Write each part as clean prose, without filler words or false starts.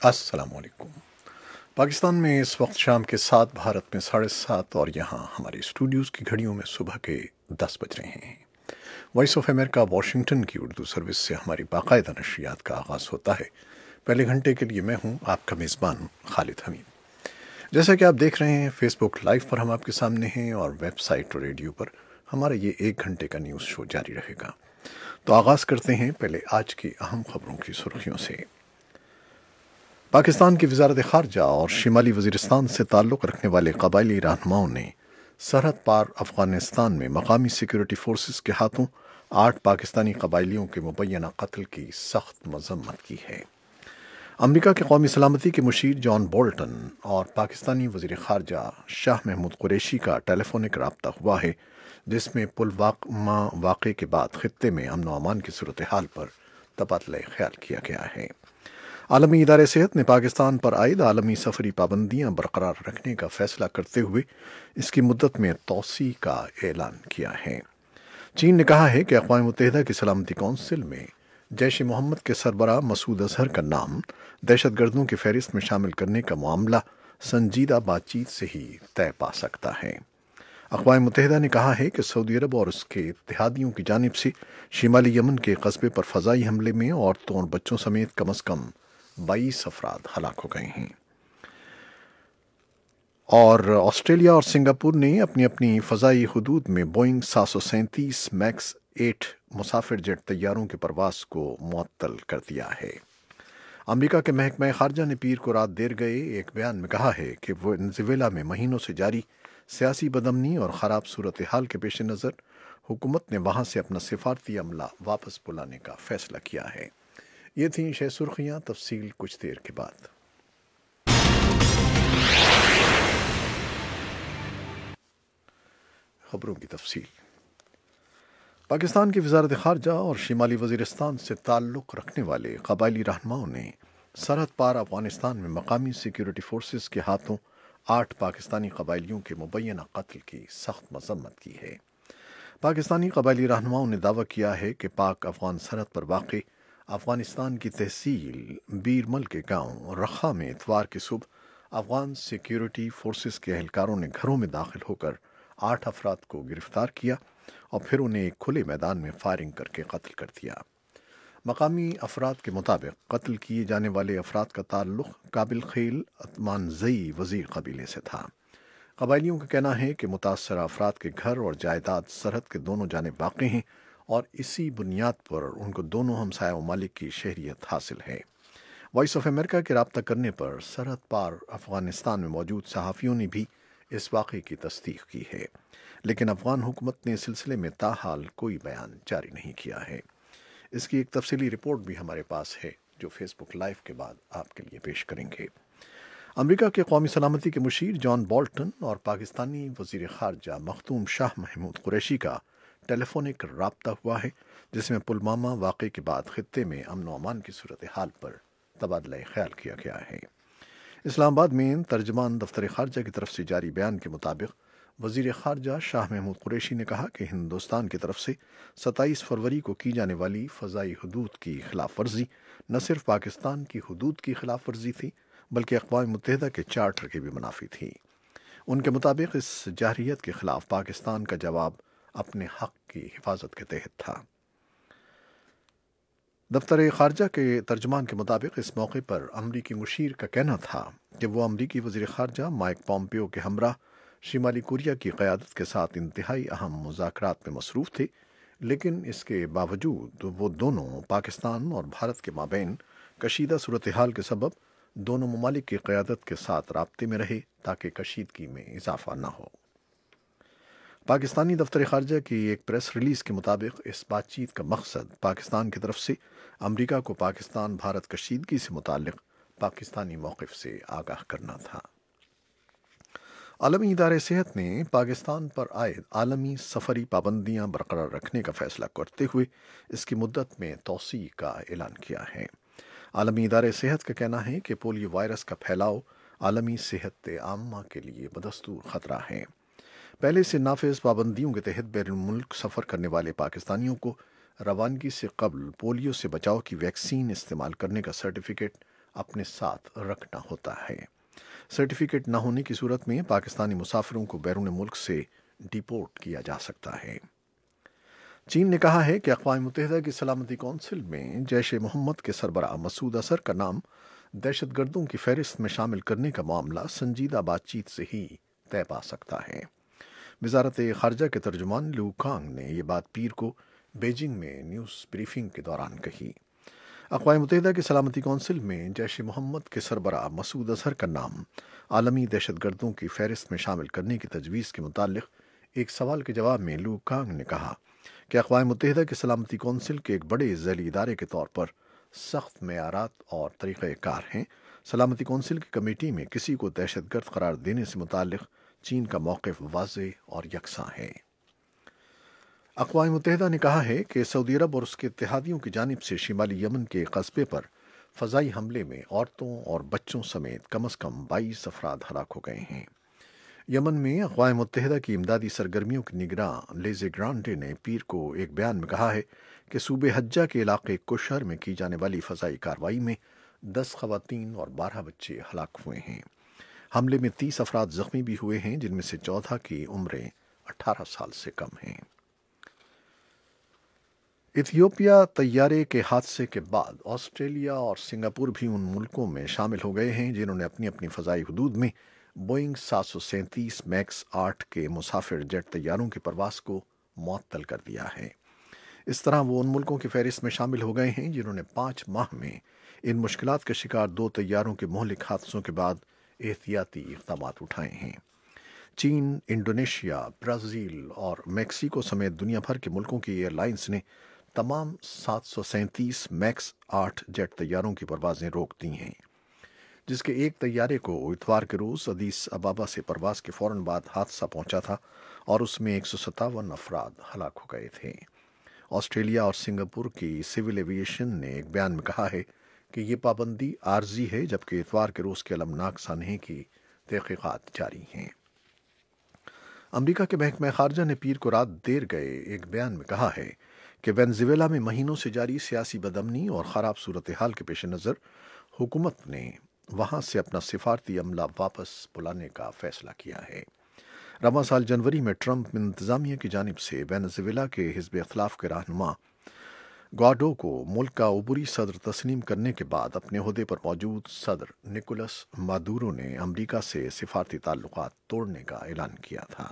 السلام علیکم۔ پاکستان میں اس وقت شام کے 7، بھارت میں 7:30، اور یہاں ہماری اسٹوڈیوز کی گھڑیوں میں صبح کے 10 بج رہے ہیں۔ وائس آف امریکہ واشنگٹن کی اردو سروس سے ہماری باقاعدہ نشریات کا آغاز ہوتا ہے۔ پہلے گھنٹے کے لیے میں ہوں آپ کا میزبان خالد حمید۔ جیسا کہ آپ دیکھ رہے ہیں، فیس بک لائیو پر ہم آپ کے سامنے ہیں، اور ویب سائٹ اور ریڈیو پر ہمارا یہ 1 گھنٹے کا نیوز شو جاری رہے گا۔ تو آغاز کرتے ہیں پہلے آج کی اہم خبروں کی سرخیوں سے۔ پاکستان کی وزارت خارجہ اور شمالی وزیرستان سے تعلق رکھنے والے قبائلی رہنماؤں نے سرحد پار افغانستان میں مقامی سیکیورٹی فورسز کے ہاتھوں 8 پاکستانی قبائلیوں کے مبینہ قتل کی سخت مذمت کی ہے۔ امریکہ کے قومی سلامتی کے مشیر جان بولٹن اور پاکستانی وزیر خارجہ شاہ محمود قریشی کا ٹیلی فونک رابطہ ہوا ہے، جس میں پلوامہ واقعے کے بعد خطے میں امن و امان کی صورتحال پر تبادلہ خیال کیا گیا ہے۔ عالمی ادارہ صحت نے پاکستان پر عائد عالمی سفری پابندیاں برقرار رکھنے کا فیصلہ کرتے ہوئے اس کی مدت میں توسیع کا اعلان کیا ہے۔ چین نے کہا ہے کہ اقوام متحدہ کی سلامتی کونسل میں جیش محمد کے سربراہ مسعود اظہر کا نام دہشت گردوں کی فہرست میں شامل کرنے کا معاملہ سنجیدہ بات چیت سے ہی طے پا سکتا ہے۔ اقوام متحدہ نے کہا ہے کہ سعودی عرب اور اس کے اتحادیوں کی جانب سے شمالی یمن کے قصبے پر فضائی حملے میں عورتوں اور بچوں سمیت کم از کم 22 افراد ہلاک ہو گئے ہیں۔ اور آسٹریلیا اور سنگاپور نے اپنی اپنی فضائی حدود میں بوئنگ 737 میکس 8 مسافر جیٹ طیاروں کی پرواز کو معطل کر دیا ہے۔ امریکہ کے محکمہ خارجہ نے پیر کو رات دیر گئے ایک بیان میں کہا ہے کہ وینزویلا میں مہینوں سے جاری سیاسی بدامنی اور خراب صورتحال کے پیش نظر حکومت نے وہاں سے اپنا سفارتی عملہ واپس بلانے کا فیصلہ کیا ہے۔ یہ تھیں 6 سرخیاں، تفصیل کچھ دیر کے بعد۔ خبروں کی تفصیل۔ پاکستان کی وزارت خارجہ اور شمالی وزیرستان سے تعلق رکھنے والے قبائلی رہنماؤں نے سرحد پار افغانستان میں مقامی سیکیورٹی فورسز کے ہاتھوں 8 پاکستانی قبائلیوں کے مبینہ قتل کی سخت مذمت کی ہے۔ پاکستانی قبائلی رہنماؤں نے دعویٰ کیا ہے کہ پاک افغان سرحد پر واقع افغانستان کی تحصیل بیرمل کے گاؤں رخا میں اتوار کی صبح افغان سیکیورٹی فورسز کے اہلکاروں نے گھروں میں داخل ہو کر 8 افراد کو گرفتار کیا اور پھر انہیں ایک کھلے میدان میں فائرنگ کر کے قتل کر دیا۔ مقامی افراد کے مطابق قتل کیے جانے والے افراد کا تعلق قابل خیل اتمانزئی وزیر قبیلے سے تھا۔ قبائلیوں کا کہنا ہے کہ متاثرہ افراد کے گھر اور جائیداد سرحد کے دونوں جانب واقع ہیں، اور اسی بنیاد پر ان کو دونوں ہمسایہ ممالک کی شہریت حاصل ہے۔ وائس آف امریکہ کے رابطہ کرنے پر سرحد پار افغانستان میں موجود صحافیوں نے بھی اس واقعے کی تصدیق کی ہے، لیکن افغان حکومت نے اس سلسلے میں تاحال کوئی بیان جاری نہیں کیا ہے۔ اس کی ایک تفصیلی رپورٹ بھی ہمارے پاس ہے، جو فیس بک لائیو کے بعد آپ کے لیے پیش کریں گے۔ امریکہ کے قومی سلامتی کے مشیر جان بولٹن اور پاکستانی وزیر خارجہ مختوم شاہ محمود قریشی کا ٹیلی فونک رابطہ ہوا ہے، جس میں پلوامہ واقعے کے بعد خطے میں امن و امان کی صورتحال پر تبادلہ خیال کیا گیا ہے۔ اسلام آباد میں ترجمان دفتر خارجہ کی طرف سے جاری بیان کے مطابق وزیر خارجہ شاہ محمود قریشی نے کہا کہ ہندوستان کی طرف سے 27 فروری کو کی جانے والی فضائی حدود کی خلاف ورزی نہ صرف پاکستان کی حدود کی خلاف ورزی تھی، بلکہ اقوام متحدہ کے چارٹر کی بھی منافی تھی۔ ان کے مطابق اس جارحیت کے خلاف پاکستان کا جواب اپنے حق کی حفاظت کے تحت تھا۔ دفتر خارجہ کے ترجمان کے مطابق اس موقع پر امریکی مشیر کا کہنا تھا کہ وہ امریکی وزیر خارجہ مائک پومپیو کے ہمراہ شمالی کوریا کی قیادت کے ساتھ انتہائی اہم مذاکرات میں مصروف تھے، لیکن اس کے باوجود وہ دونوں پاکستان اور بھارت کے مابین کشیدہ صورتحال کے سبب دونوں ممالک کی قیادت کے ساتھ رابطے میں رہے تاکہ کشیدگی میں اضافہ نہ ہو۔ پاکستانی دفتر خارجہ کی ایک پریس ریلیز کے مطابق اس بات چیت کا مقصد پاکستان کی طرف سے امریکہ کو پاکستان بھارت کشیدگی سے متعلق پاکستانی موقف سے آگاہ کرنا تھا۔ عالمی ادارہ صحت نے پاکستان پر عائد عالمی سفری پابندیاں برقرار رکھنے کا فیصلہ کرتے ہوئے اس کی مدت میں توسیع کا اعلان کیا ہے۔ عالمی ادارہ صحت کا کہنا ہے کہ پولیو وائرس کا پھیلاؤ عالمی صحت عامہ کے لیے بدستور خطرہ ہے۔ پہلے سے نافذ پابندیوں کے تحت بیرون ملک سفر کرنے والے پاکستانیوں کو روانگی سے قبل پولیو سے بچاؤ کی ویکسین استعمال کرنے کا سرٹیفکیٹ اپنے ساتھ رکھنا ہوتا ہے۔ سرٹیفکیٹ نہ ہونے کی صورت میں پاکستانی مسافروں کو بیرون ملک سے ڈیپورٹ کیا جا سکتا ہے۔ چین نے کہا ہے کہ اقوام متحدہ کی سلامتی کونسل میں جیش محمد کے سربراہ مسعود اظہر کا نام دہشت گردوں کی فہرست میں شامل کرنے کا معاملہ سنجیدہ بات چیت سے ہی طے پا سکتا ہے۔ وزارت خارجہ کے ترجمان لو کانگ نے یہ بات پیر کو بیجنگ میں نیوز بریفنگ کے دوران کہی۔ اقوام متحدہ کی سلامتی کونسل میں جیش محمد کے سربراہ مسعود اظہر کا نام عالمی دہشت گردوں کی فہرست میں شامل کرنے کی تجویز کے متعلق ایک سوال کے جواب میں لو کانگ نے کہا کہ اقوام متحدہ کی سلامتی کونسل کے ایک بڑے ذیلی ادارے کے طور پر سخت معیارات اور طریقہ کار ہیں۔ سلامتی کونسل کی کمیٹی میں کسی کو دہشت گرد قرار دینے سے متعلق چین کا موقف واضح اور یکساں ہے۔ اقوام متحدہ نے کہا ہے کہ سعودی عرب اور اس کے اتحادیوں کی جانب سے شمالی یمن کے قصبے پر فضائی حملے میں عورتوں اور بچوں سمیت کم از کم 22 افراد ہلاک ہو گئے ہیں۔ یمن میں اقوام متحدہ کی امدادی سرگرمیوں کی نگراں لیزے گرانڈے نے پیر کو ایک بیان میں کہا ہے کہ صوبے حجہ کے علاقے کوشر میں کی جانے والی فضائی کارروائی میں 10 خواتین اور 12 بچے ہلاک ہوئے ہیں۔ حملے میں 30 افراد زخمی بھی ہوئے ہیں، جن میں سے 14 کی عمریں 18 سال سے کم ہیں۔ ایتھیوپیا طیارے کے حادثے کے بعد آسٹریلیا اور سنگاپور بھی ان ملکوں میں شامل ہو گئے ہیں جنہوں نے اپنی اپنی فضائی حدود میں بوئنگ 737 میکس 8 کے مسافر جیٹ طیاروں کی پرواز کو معطل کر دیا ہے۔ اس طرح وہ ان ملکوں کی فہرست میں شامل ہو گئے ہیں جنہوں نے 5 ماہ میں ان مشکلات کا شکار 2 طیاروں کے مہلک حادثوں کے بعد احتیاطی اقدامات اٹھائے ہیں۔ چین، انڈونیشیا، برازیل اور میکسیکو سمیت دنیا بھر کے ملکوں کی ایئر لائنز نے تمام 737 میکس 8 جیٹ طیاروں کی پروازیں روک دی ہیں، جس کے ایک طیارے کو اتوار کے روز ادیس ابابا سے پرواز کے فوراً بعد حادثہ پہنچا تھا اور اس میں 157 افراد ہلاک ہو گئے تھے۔ آسٹریلیا اور سنگاپور کی سول ایویشن نے ایک بیان میں کہا ہے کہ یہ پابندی عارضی ہے، جبکہ اتوار کے روز کے المناک سانحے کی تحقیقات جاری ہیں۔ امریکہ کے محکمہ خارجہ نے پیر کو رات دیر گئے ایک بیان میں کہا ہے کہ وینزویلا میں مہینوں سے جاری سیاسی بدامنی اور خراب صورتحال کے پیش نظر حکومت نے وہاں سے اپنا سفارتی عملہ واپس بلانے کا فیصلہ کیا ہے۔ رواں سال جنوری میں ٹرمپ انتظامیہ کی جانب سے وینزویلا کے حزب اختلاف کے رہنما گواڈو کو ملک کا عبوری صدر تسلیم کرنے کے بعد اپنے عہدے پر موجود صدر نکولس مادورو نے امریکہ سے سفارتی تعلقات توڑنے کا اعلان کیا تھا۔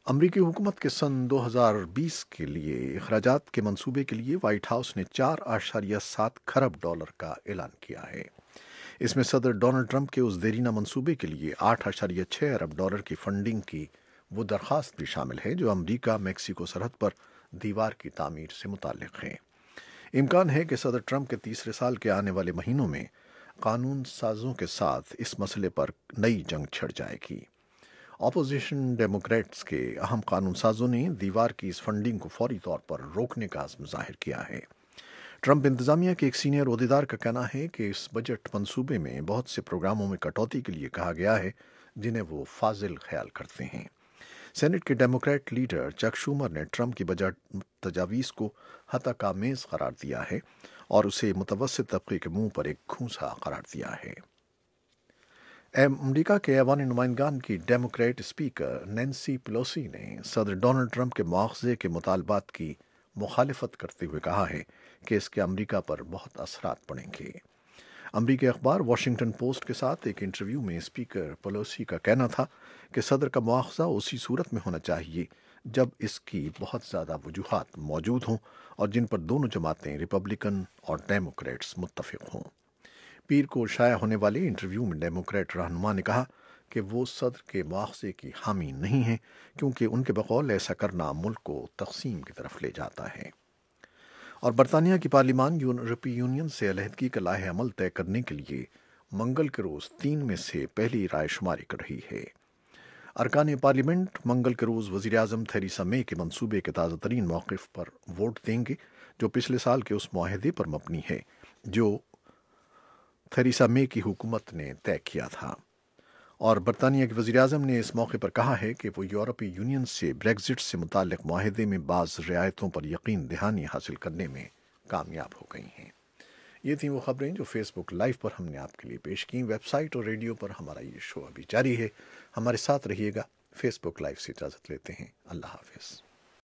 امریکی حکومت کے سن 2020 کے لیے اخراجات کے منصوبے کے لیے وائٹ ہاؤس نے $4.7 کھرب کا اعلان کیا ہے۔ اس میں صدر ڈونلڈ ٹرمپ کے اس دیرینہ منصوبے کے لیے $8.6 ارب کی فنڈنگ کی وہ درخواست بھی شامل ہے جو امریکہ میکسیکو سرحد پر دیوار کی تعمیر سے متعلق ہے۔ امکان ہے کہ صدر ٹرمپ کے تیسرے سال کے آنے والے مہینوں میں قانون سازوں کے ساتھ اس مسئلے پر نئی جنگ چھڑ جائے گی۔ اپوزیشن ڈیموکریٹس کے اہم قانون سازوں نے دیوار کی اس فنڈنگ کو فوری طور پر روکنے کا عزم ظاہر کیا ہے۔ ٹرمپ انتظامیہ کے ایک سینئر عہدیدار کا کہنا ہے کہ اس بجٹ منصوبے میں بہت سے پروگراموں میں کٹوتی کے لیے کہا گیا ہے جنہیں وہ فاضل خیال کرتے ہیں۔ سینٹ کے ڈیموکریٹ لیڈر چک شومر نے ٹرمپ کی بجٹ تجاویز کو ہتک آمیز قرار دیا ہے اور اسے متوسط طبقے کے منہ پر ایک گھونسا قرار دیا ہے۔ امریکہ کے ایوان نمائندگان کی ڈیموکریٹ اسپیکر نینسی پیلوسی نے صدر ڈونلڈ ٹرمپ کے مواخذے کے مطالبات کی مخالفت کرتے ہوئے کہا ہے کہ اس کے امریکہ پر بہت اثرات پڑیں گے۔ امریکی اخبار واشنگٹن پوسٹ کے ساتھ ایک انٹرویو میں اسپیکر پیلوسی کا کہنا تھا کہ صدر کا مواخذہ اسی صورت میں ہونا چاہیے جب اس کی بہت زیادہ وجوہات موجود ہوں اور جن پر دونوں جماعتیں ریپبلکن اور ڈیموکریٹس متفق ہوں۔ پیر کو شائع ہونے والے انٹرویو میں ڈیموکریٹ رہنما نے کہا کہ وہ صدر کے مواخذے کی حامی نہیں ہیں کیونکہ ان کے بقول ایسا کرنا ملک کو تقسیم کی طرف لے جاتا ہے۔ اور برطانیہ کی پارلیمان یورپی یونین سے علیحدگی کا لائحہ عمل طے کرنے کے لیے منگل کے روز 3 میں سے پہلی رائے شماری کر رہی ہے۔ ارکان پارلیمنٹ منگل کے روز وزیر اعظم تھیریسا مے کے منصوبے کے تازہ ترین موقف پر ووٹ دیں گے جو پچھلے سال کے اس معاہدے پر مبنی ہے جو تھیریسا مے کی حکومت نے طے کیا تھا۔ اور برطانیہ کے وزیر اعظم نے اس موقع پر کہا ہے کہ وہ یورپی یونین سے بریگزٹ سے متعلق معاہدے میں بعض رعایتوں پر یقین دہانی حاصل کرنے میں کامیاب ہو گئی ہیں۔ یہ تھیں وہ خبریں جو فیس بک لائیو پر ہم نے آپ کے لیے پیش کیں۔ ویب سائٹ اور ریڈیو پر ہمارا یہ شو ابھی جاری ہے، ہمارے ساتھ رہیے گا۔ فیس بک لائیو سے اجازت لیتے ہیں، اللہ حافظ۔